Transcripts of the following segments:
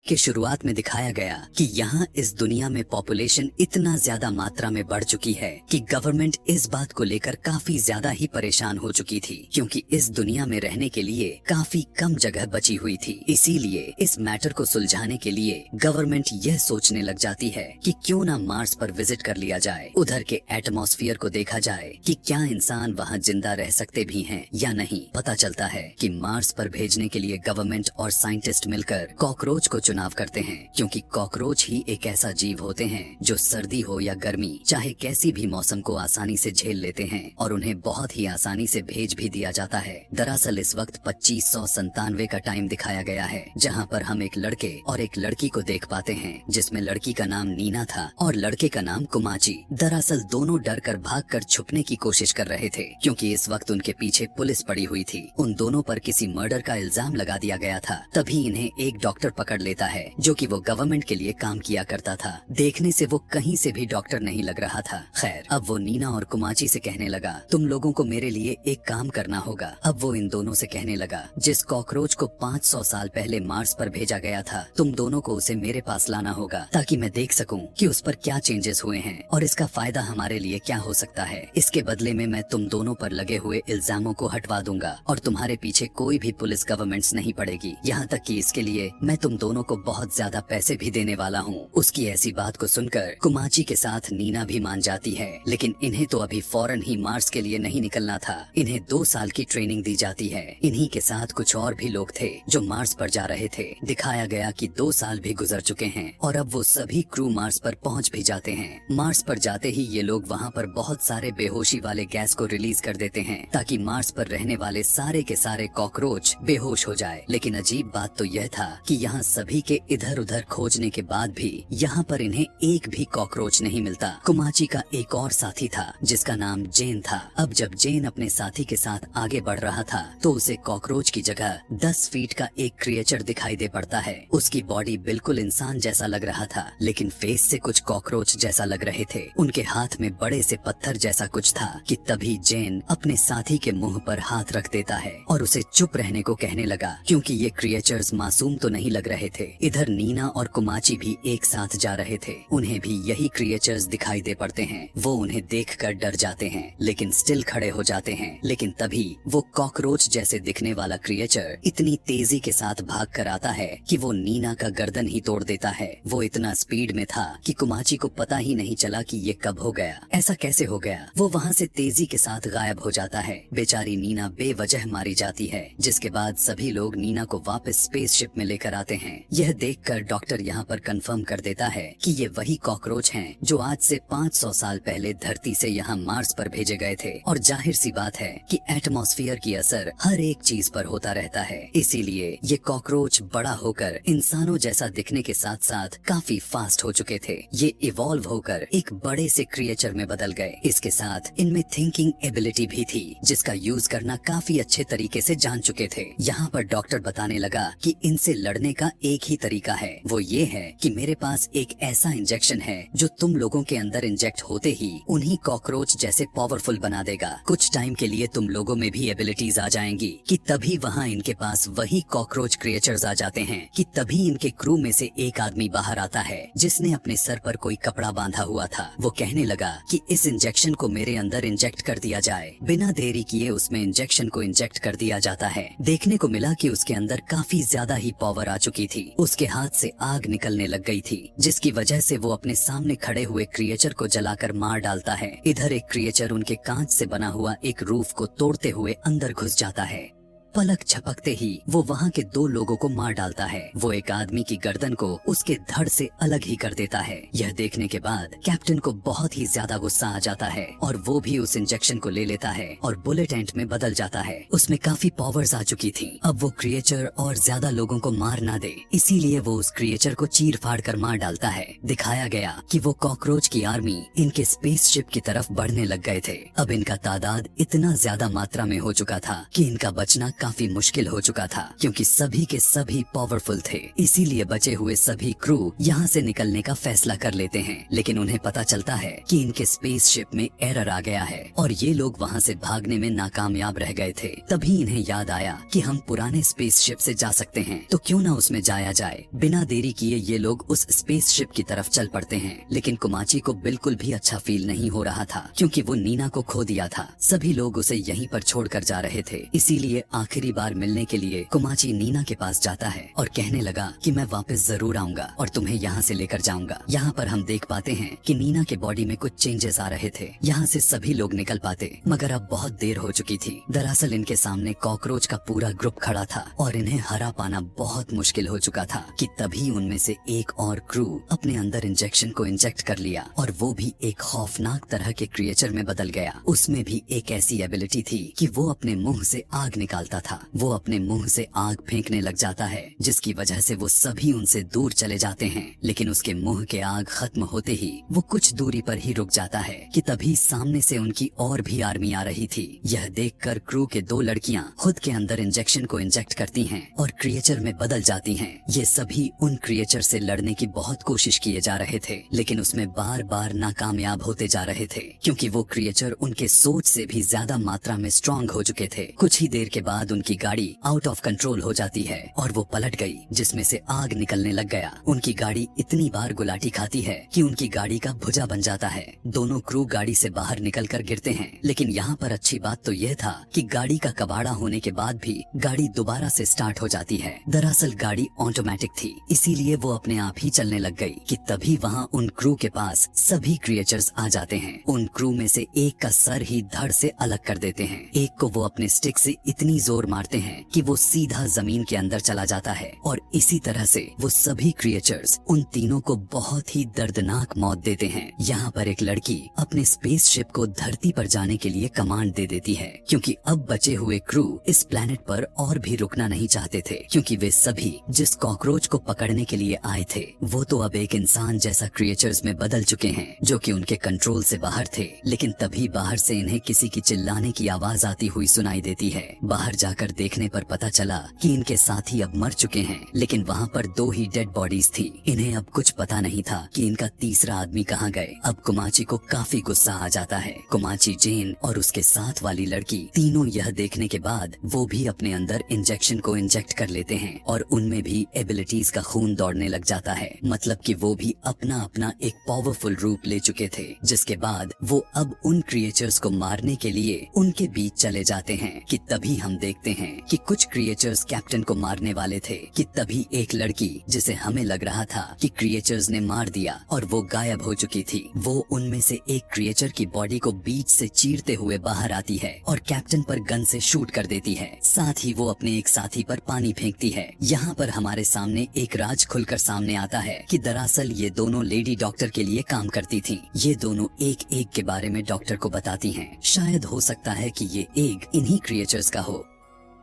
के शुरुआत में दिखाया गया कि यहाँ इस दुनिया में पॉपुलेशन इतना ज्यादा मात्रा में बढ़ चुकी है कि गवर्नमेंट इस बात को लेकर काफी ज्यादा ही परेशान हो चुकी थी, क्योंकि इस दुनिया में रहने के लिए काफी कम जगह बची हुई थी। इसीलिए इस मैटर को सुलझाने के लिए गवर्नमेंट यह सोचने लग जाती है कि क्यों ना मार्स पर विजिट कर लिया जाए, उधर के एटमॉस्फेयर को देखा जाए कि क्या इंसान वहाँ जिंदा रह सकते भी हैं या नहीं। पता चलता है कि मार्स पर भेजने के लिए गवर्नमेंट और साइंटिस्ट मिलकर कॉकरोच को चुनाव करते हैं, क्योंकि कॉकरोच ही एक ऐसा जीव होते हैं जो सर्दी हो या गर्मी चाहे कैसी भी मौसम को आसानी से झेल लेते हैं और उन्हें बहुत ही आसानी से भेज भी दिया जाता है। दरअसल इस वक्त 2597 का टाइम दिखाया गया है, जहां पर हम एक लड़के और एक लड़की को देख पाते हैं, जिसमें लड़की का नाम नीना था और लड़के का नाम कुमाची। दरअसल दोनों डर कर भाग कर छुपने की कोशिश कर रहे थे, क्योंकि इस वक्त उनके पीछे पुलिस पड़ी हुई थी। उन दोनों पर किसी मर्डर का इल्जाम लगा दिया गया था। तभी इन्हें एक डॉक्टर पकड़ लेता है, जो कि वो गवर्नमेंट के लिए काम किया करता था। देखने से वो कहीं से भी डॉक्टर नहीं लग रहा था। खैर, अब वो नीना और कुमाची से कहने लगा, तुम लोगों को मेरे लिए एक काम करना होगा। अब वो इन दोनों से कहने लगा, जिस कॉकरोच को 500 साल पहले मार्स पर भेजा गया था, तुम दोनों को उसे मेरे पास लाना होगा, ताकि मैं देख सकूं कि उस पर क्या चेंजेस हुए हैं और इसका फायदा हमारे लिए क्या हो सकता है। इसके बदले में मैं तुम दोनों पर लगे हुए इल्जामों को हटवा दूंगा और तुम्हारे पीछे कोई भी पुलिस गवर्नमेंट्स नहीं पड़ेगी। यहाँ तक कि इसके लिए मैं तुम दोनों को बहुत ज्यादा पैसे भी देने वाला हूँ। उसकी ऐसी बात को सुनकर कुमाची के साथ नीना भी मान जाती है, लेकिन इन्हें तो अभी फौरन ही मार्स के लिए नहीं निकलना था। इन्हें 2 साल की ट्रेनिंग दी जाती है। इन्हीं के साथ कुछ और भी लोग थे जो मार्स पर जा रहे थे। दिखाया गया कि 2 साल भी गुजर चुके हैं और अब वो सभी क्रू मार्स पर पहुँच भी जाते हैं। मार्स पर जाते ही ये लोग वहाँ पर बहुत सारे बेहोशी वाले गैस को रिलीज कर देते हैं, ताकि मार्स पर रहने वाले सारे के सारे कॉकरोच बेहोश हो जाए। लेकिन अजीब बात तो यह था कि यहाँ सभी के इधर उधर खोजने के बाद भी यहाँ पर इन्हें एक भी कॉकरोच नहीं मिलता। कुमाची का एक और साथी था जिसका नाम जेन था। अब जब जेन अपने साथी के साथ आगे बढ़ रहा था तो उसे कॉकरोच की जगह 10 फीट का एक क्रिएचर दिखाई दे पड़ता है। उसकी बॉडी बिल्कुल इंसान जैसा लग रहा था, लेकिन फेस से कुछ कॉकरोच जैसा लग रहे थे। उनके हाथ में बड़े से पत्थर जैसा कुछ था कि तभी जेन अपने साथी के मुंह पर हाथ रख देता है और उसे चुप रहने को कहने लगा, क्योंकि ये क्रिएचर्स मासूम तो नहीं लग रहे थे। इधर नीना और कुमाची भी एक साथ जा रहे थे। उन्हें भी यही क्रिएचर्स दिखाई दे पड़ते हैं। वो उन्हें देखकर डर जाते हैं, लेकिन स्टिल खड़े हो जाते हैं। लेकिन तभी वो कॉकरोच जैसे दिखने वाला क्रिएचर इतनी तेजी के साथ भाग कर आता है कि वो नीना का गर्दन ही तोड़ देता है। वो इतना स्पीड में था कि कुमाची को पता ही नहीं चला कि ये कब हो गया, ऐसा कैसे हो गया। वो वहाँ से तेजी के साथ गायब हो जाता है। बेचारी नीना बेवजह मारी जाती है, जिसके बाद सभी लोग नीना को वापस स्पेसशिप में लेकर आते हैं। यह देखकर डॉक्टर यहाँ पर कंफर्म कर देता है कि ये वही कॉकरोच हैं जो आज से 500 साल पहले धरती से यहाँ मार्स पर भेजे गए थे। और जाहिर सी बात है कि एटमॉस्फेयर की असर हर एक चीज पर होता रहता है, इसीलिए ये कॉकरोच बड़ा होकर इंसानों जैसा दिखने के साथ साथ काफी फास्ट हो चुके थे। ये इवॉल्व होकर एक बड़े से क्रिएचर में बदल गए। इसके साथ इनमें थिंकिंग एबिलिटी भी थी, जिसका यूज करना काफी अच्छे तरीके से जान चुके थे। यहाँ पर डॉक्टर बताने लगा कि इनसे लड़ने का एक ही तरीका है, वो ये है कि मेरे पास एक ऐसा इंजेक्शन है जो तुम लोगों के अंदर इंजेक्ट होते ही उन्हीं कॉकरोच जैसे पावरफुल बना देगा। कुछ टाइम के लिए तुम लोगों में भी एबिलिटीज आ जाएंगी कि तभी वहाँ इनके पास वही कॉकरोच क्रिएचर्स आ जाते हैं कि तभी इनके क्रू में से एक आदमी बाहर आता है जिसने अपने सर पर कोई कपड़ा बांधा हुआ था। वो कहने लगा कि इस इंजेक्शन को मेरे अंदर इंजेक्ट कर दिया जाए। बिना देरी किए उसमें इंजेक्शन को इंजेक्ट कर दिया जाता है। देखने को मिला कि उसके अंदर काफी ज्यादा ही पावर आ चुकी थी। उसके हाथ से आग निकलने लग गई थी, जिसकी वजह से वो अपने सामने खड़े हुए क्रिएचर को जलाकर मार डालता है। इधर एक क्रिएचर उनके कांच से बना हुआ एक रूफ को तोड़ते हुए अंदर घुस जाता है। पलक झपकते ही वो वहाँ के 2 लोगों को मार डालता है। वो एक आदमी की गर्दन को उसके धड़ से अलग ही कर देता है। यह देखने के बाद कैप्टन को बहुत ही ज्यादा गुस्सा आ जाता है और वो भी उस इंजेक्शन को ले लेता है और बुलेट एंट में बदल जाता है। उसमें काफी पावर्स आ चुकी थी। अब वो क्रिएचर और ज्यादा लोगों को मार ना दे, इसीलिए वो उस क्रिएचर को चीर फाड़ कर मार डालता है। दिखाया गया कि वो कॉकरोच की आर्मी इनके स्पेसशिप की तरफ बढ़ने लग गए थे। अब इनका तादाद इतना ज्यादा मात्रा में हो चुका था कि इनका बचना काफी मुश्किल हो चुका था क्योंकि सभी के सभी पावरफुल थे। इसीलिए बचे हुए सभी क्रू यहाँ से निकलने का फैसला कर लेते हैं, लेकिन उन्हें पता चलता है कि इनके स्पेसशिप में एरर आ गया है और ये लोग वहाँ से भागने में नाकामयाब रह गए थे। तभी इन्हें याद आया कि हम पुराने स्पेसशिप से जा सकते हैं, तो क्यों ना उसमें जाया जाए। बिना देरी किए ये लोग उस स्पेसशिप की तरफ चल पड़ते हैं, लेकिन कुमाची को बिल्कुल भी अच्छा फील नहीं हो रहा था क्योंकि वो नीना को खो दिया था। सभी लोग उसे यहीं पर छोड़कर जा रहे थे, इसीलिए आखिरी बार मिलने के लिए कुमाची नीना के पास जाता है और कहने लगा कि मैं वापस जरूर आऊंगा और तुम्हें यहाँ से लेकर जाऊंगा। यहाँ पर हम देख पाते हैं कि नीना के बॉडी में कुछ चेंजेस आ रहे थे। यहाँ से सभी लोग निकल पाते, मगर अब बहुत देर हो चुकी थी। दरअसल इनके सामने कॉकरोच का पूरा ग्रुप खड़ा था और इन्हें हरा पाना बहुत मुश्किल हो चुका था कि तभी उनमें से एक और क्रू अपने अंदर इंजेक्शन को इंजेक्ट कर लिया और वो भी एक खौफनाक तरह के क्रिएचर में बदल गया। उसमें भी एक ऐसी एबिलिटी थी कि वो अपने मुंह से आग निकालता था। वो अपने मुंह से आग फेंकने लग जाता है, जिसकी वजह से वो सभी उनसे दूर चले जाते हैं। लेकिन उसके मुंह के आग खत्म होते ही वो कुछ दूरी पर ही रुक जाता है कि तभी सामने से उनकी और भी आर्मी आ रही थी। यह देखकर क्रू के दो लड़कियां खुद के अंदर इंजेक्शन को इंजेक्ट करती हैं और क्रिएचर में बदल जाती हैं। ये सभी उन क्रिएचर से लड़ने की बहुत कोशिश किए जा रहे थे, लेकिन उसमें बार बार नाकामयाब होते जा रहे थे क्योंकि वो क्रिएचर उनके सोच से भी ज्यादा मात्रा में स्ट्रांग हो चुके थे। कुछ ही देर के बाद उनकी गाड़ी आउट ऑफ कंट्रोल हो जाती है और वो पलट गई, जिसमें से आग निकलने लग गया। उनकी गाड़ी इतनी बार गुलाटी खाती है कि उनकी गाड़ी का भुजा बन जाता है। दोनों क्रू गाड़ी से बाहर निकलकर गिरते हैं, लेकिन यहाँ पर अच्छी बात तो यह था कि गाड़ी का कबाड़ा होने के बाद भी गाड़ी दोबारा से स्टार्ट हो जाती है। दरअसल गाड़ी ऑटोमेटिक थी, इसीलिए वो अपने आप ही चलने लग गई कि तभी वहाँ उन क्रू के पास सभी क्रिएचर्स आ जाते हैं। उन क्रू में से एक का सर ही धड़ से अलग कर देते हैं। एक को वो अपने स्टिक से इतनी जोर मारते हैं कि वो सीधा जमीन के अंदर चला जाता है और इसी तरह से वो सभी क्रिएचर्स उन तीनों को बहुत ही दर्दनाक मौत देते हैं। यहाँ पर एक लड़की अपने स्पेसशिप को धरती पर जाने के लिए कमांड दे देती है क्योंकि अब बचे हुए क्रू इस प्लेनेट पर और भी रुकना नहीं चाहते थे, क्योंकि वे सभी जिस कॉकरोच को पकड़ने के लिए आए थे वो तो अब एक इंसान जैसा क्रिएचर्स में बदल चुके हैं जो कि उनके कंट्रोल से बाहर थे। लेकिन तभी बाहर से इन्हें किसी की चिल्लाने की आवाज आती हुई सुनाई देती है। बाहर जाकर देखने पर पता चला कि इनके साथी अब मर चुके हैं, लेकिन वहाँ पर दो ही डेड बॉडीज थी। इन्हें अब कुछ पता नहीं था कि इनका तीसरा आदमी कहाँ गए। अब कुमाची को काफी गुस्सा आ जाता है। कुमाची, जेन और उसके साथ वाली लड़की तीनों यह देखने के बाद वो भी अपने अंदर इंजेक्शन को इंजेक्ट कर लेते हैं और उनमें भी एबिलिटीज का खून दौड़ने लग जाता है। मतलब कि वो भी अपना अपना एक पावरफुल रूप ले चुके थे, जिसके बाद वो अब उन क्रिएचर्स को मारने के लिए उनके बीच चले जाते हैं कि तभी हम देखते हैं कि कुछ क्रिएचर्स कैप्टन को मारने वाले थे कि तभी एक लड़की जिसे हमें लग रहा था कि क्रिएचर्स ने मार दिया और वो गायब हो चुकी थी, वो उनमें से एक क्रिएचर की बॉडी को बीच से चीरते हुए बाहर आती है और कैप्टन पर गन से शूट कर देती है। साथ ही वो अपने एक साथी पर पानी फेंकती है। यहाँ पर हमारे सामने एक राज खुलकर सामने आता है कि दरअसल ये दोनों लेडी डॉक्टर के लिए काम करती थीं। ये दोनों एक एक के बारे में डॉक्टर को बताती हैं। शायद हो सकता है कि ये एग इन्हीं क्रिएचर्स का हो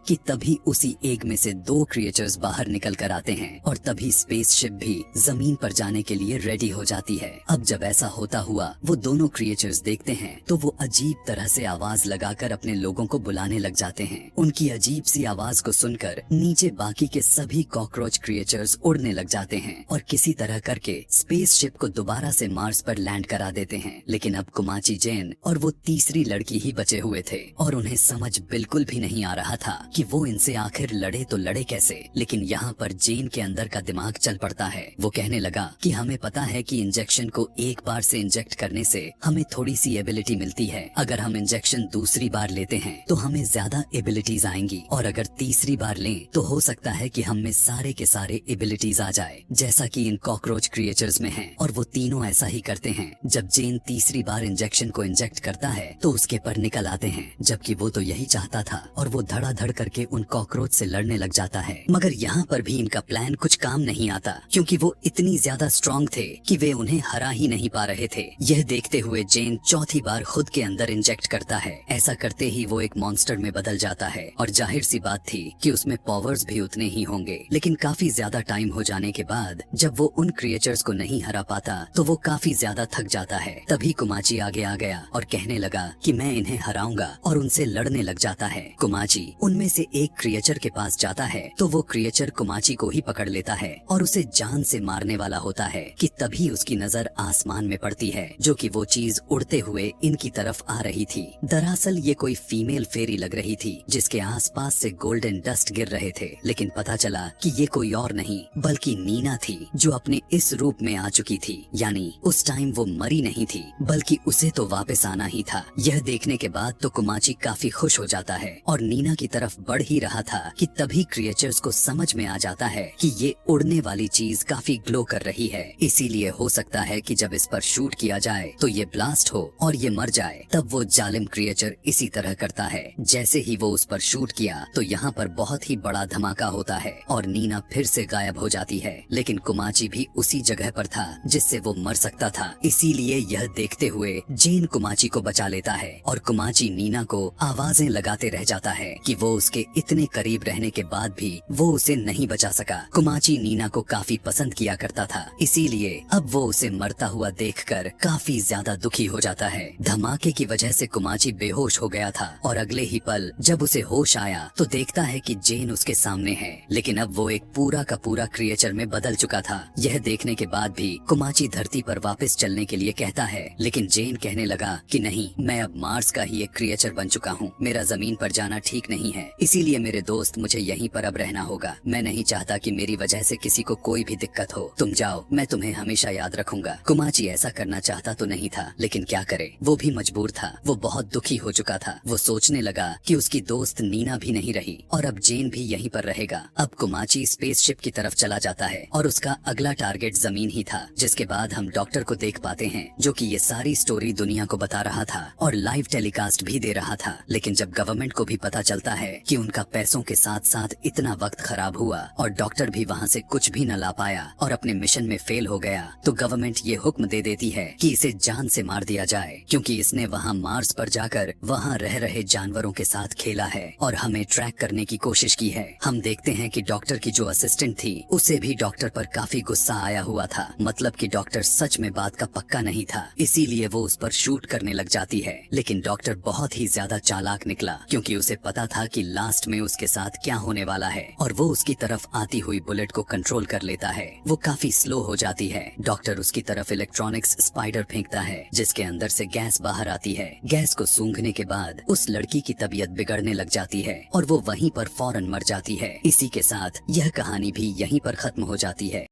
कि तभी उसी एग में से दो क्रिएचर्स बाहर निकल कर आते हैं और तभी स्पेसशिप भी जमीन पर जाने के लिए रेडी हो जाती है। अब जब ऐसा होता हुआ वो दोनों क्रिएचर्स देखते हैं तो वो अजीब तरह से आवाज लगाकर अपने लोगों को बुलाने लग जाते हैं। उनकी अजीब सी आवाज को सुनकर नीचे बाकी के सभी कॉकरोच क्रिएचर्स उड़ने लग जाते हैं और किसी तरह करके स्पेसशिप को दोबारा से मार्स पर लैंड करा देते हैं। लेकिन अब कुमाची, जेन और वो तीसरी लड़की ही बचे हुए थे और उन्हें समझ बिल्कुल भी नहीं आ रहा था कि वो इनसे आखिर लड़े तो लड़े कैसे। लेकिन यहाँ पर जेन के अंदर का दिमाग चल पड़ता है। वो कहने लगा कि हमें पता है कि इंजेक्शन को एक बार से इंजेक्ट करने से हमें थोड़ी सी एबिलिटी मिलती है। अगर हम इंजेक्शन दूसरी बार लेते हैं तो हमें ज्यादा एबिलिटीज आएंगी और अगर तीसरी बार लें तो हो सकता है कि हम में सारे के सारे एबिलिटीज आ जाए, जैसा कि इन कॉकरोच क्रिएचर्स में है। और वो तीनों ऐसा ही करते हैं। जब जेन तीसरी बार इंजेक्शन को इंजेक्ट करता है तो उसके पर निकल आते हैं, जबकि वो तो यही चाहता था और वो धड़ाधड़ करके उन कॉकरोच से लड़ने लग जाता है। मगर यहाँ पर भी इनका प्लान कुछ काम नहीं आता, क्योंकि वो इतनी ज्यादा स्ट्रॉन्ग थे कि वे उन्हें हरा ही नहीं पा रहे थे। यह देखते हुए जेन चौथी बार खुद के अंदर इंजेक्ट करता है। ऐसा करते ही वो एक मॉन्स्टर में बदल जाता है और जाहिर सी बात थी कि उसमें पावर्स भी उतने ही होंगे। लेकिन काफी ज्यादा टाइम हो जाने के बाद जब वो उन क्रिएचर्स को नहीं हरा पाता तो वो काफी ज्यादा थक जाता है। तभी कुमाची आगे आ गया और कहने लगा कि मैं इन्हें हराऊंगा और उनसे लड़ने लग जाता है। कुमाची उनमें से एक क्रिएचर के पास जाता है तो वो क्रिएचर कुमाची को ही पकड़ लेता है और उसे जान से मारने वाला होता है कि तभी उसकी नजर आसमान में पड़ती है, जो कि वो चीज उड़ते हुए इनकी तरफ आ रही थी। दरअसल ये कोई फीमेल फेरी लग रही थी जिसके आसपास से गोल्डन डस्ट गिर रहे थे, लेकिन पता चला कि ये कोई और नहीं बल्कि नीना थी, जो अपने इस रूप में आ चुकी थी। यानी उस टाइम वो मरी नहीं थी बल्कि उसे तो वापस आना ही था। यह देखने के बाद तो कुमाची काफी खुश हो जाता है और नीना की तरफ बढ़ ही रहा था कि तभी क्रिएचर्स को समझ में आ जाता है कि ये उड़ने वाली चीज काफी ग्लो कर रही है, इसीलिए हो सकता है कि जब इस पर शूट किया जाए तो ये ब्लास्ट हो और ये मर जाए। तब वो जालिम क्रिएचर इसी तरह करता है। जैसे ही वो उस पर शूट किया तो यहाँ पर बहुत ही बड़ा धमाका होता है और नीना फिर से गायब हो जाती है, लेकिन कुमाची भी उसी जगह पर था जिससे वो मर सकता था। इसीलिए यह देखते हुए जेन कुमाची को बचा लेता है और कुमाची नीना को आवाजें लगाते रह जाता है कि वो उसके इतने करीब रहने के बाद भी वो उसे नहीं बचा सका। कुमाची नीना को काफी पसंद किया करता था, इसीलिए अब वो उसे मरता हुआ देखकर काफी ज्यादा दुखी हो जाता है। धमाके की वजह से कुमाची बेहोश हो गया था और अगले ही पल जब उसे होश आया तो देखता है कि जेन उसके सामने है, लेकिन अब वो एक पूरा का पूरा क्रिएचर में बदल चुका था। यह देखने के बाद भी कुमाची धरती पर वापस चलने के लिए कहता है, लेकिन जेन कहने लगा कि नहीं, मैं अब मार्स का ही एक क्रिएचर बन चुका हूँ, मेरा जमीन पर जाना ठीक नहीं है, इसीलिए मेरे दोस्त मुझे यहीं पर अब रहना होगा। मैं नहीं चाहता कि मेरी वजह से किसी को कोई भी दिक्कत हो, तुम जाओ, मैं तुम्हें हमेशा याद रखूंगा। कुमाची ऐसा करना चाहता तो नहीं था, लेकिन क्या करे, वो भी मजबूर था। वो बहुत दुखी हो चुका था। वो सोचने लगा कि उसकी दोस्त नीना भी नहीं रही और अब जेन भी यहीं पर रहेगा। अब कुमाची स्पेसशिप की तरफ चला जाता है और उसका अगला टारगेट जमीन ही था। जिसके बाद हम डॉक्टर को देख पाते हैं जो कि ये सारी स्टोरी दुनिया को बता रहा था और लाइव टेलीकास्ट भी दे रहा था। लेकिन जब गवर्नमेंट को भी पता चलता है कि उनका पैसों के साथ साथ इतना वक्त खराब हुआ और डॉक्टर भी वहाँ से कुछ भी न ला पाया और अपने मिशन में फेल हो गया, तो गवर्नमेंट ये हुक्म दे देती है कि इसे जान से मार दिया जाए, क्योंकि इसने वहाँ मार्स पर जाकर वहाँ रह रहे जानवरों के साथ खेला है और हमें ट्रैक करने की कोशिश की है। हम देखते हैं कि डॉक्टर की जो असिस्टेंट थी उसे भी डॉक्टर पर काफी गुस्सा आया हुआ था, मतलब कि डॉक्टर सच में बात का पक्का नहीं था, इसीलिए वो उस पर शूट करने लग जाती है। लेकिन डॉक्टर बहुत ही ज्यादा चालाक निकला, क्योंकि उसे पता था कि लास्ट में उसके साथ क्या होने वाला है और वो उसकी तरफ आती हुई बुलेट को कंट्रोल कर लेता है। वो काफी स्लो हो जाती है। डॉक्टर उसकी तरफ इलेक्ट्रॉनिक्स स्पाइडर फेंकता है जिसके अंदर से गैस बाहर आती है। गैस को सूंघने के बाद उस लड़की की तबीयत बिगड़ने लग जाती है और वो वहीं पर फौरन मर जाती है। इसी के साथ यह कहानी भी यहीं पर खत्म हो जाती है।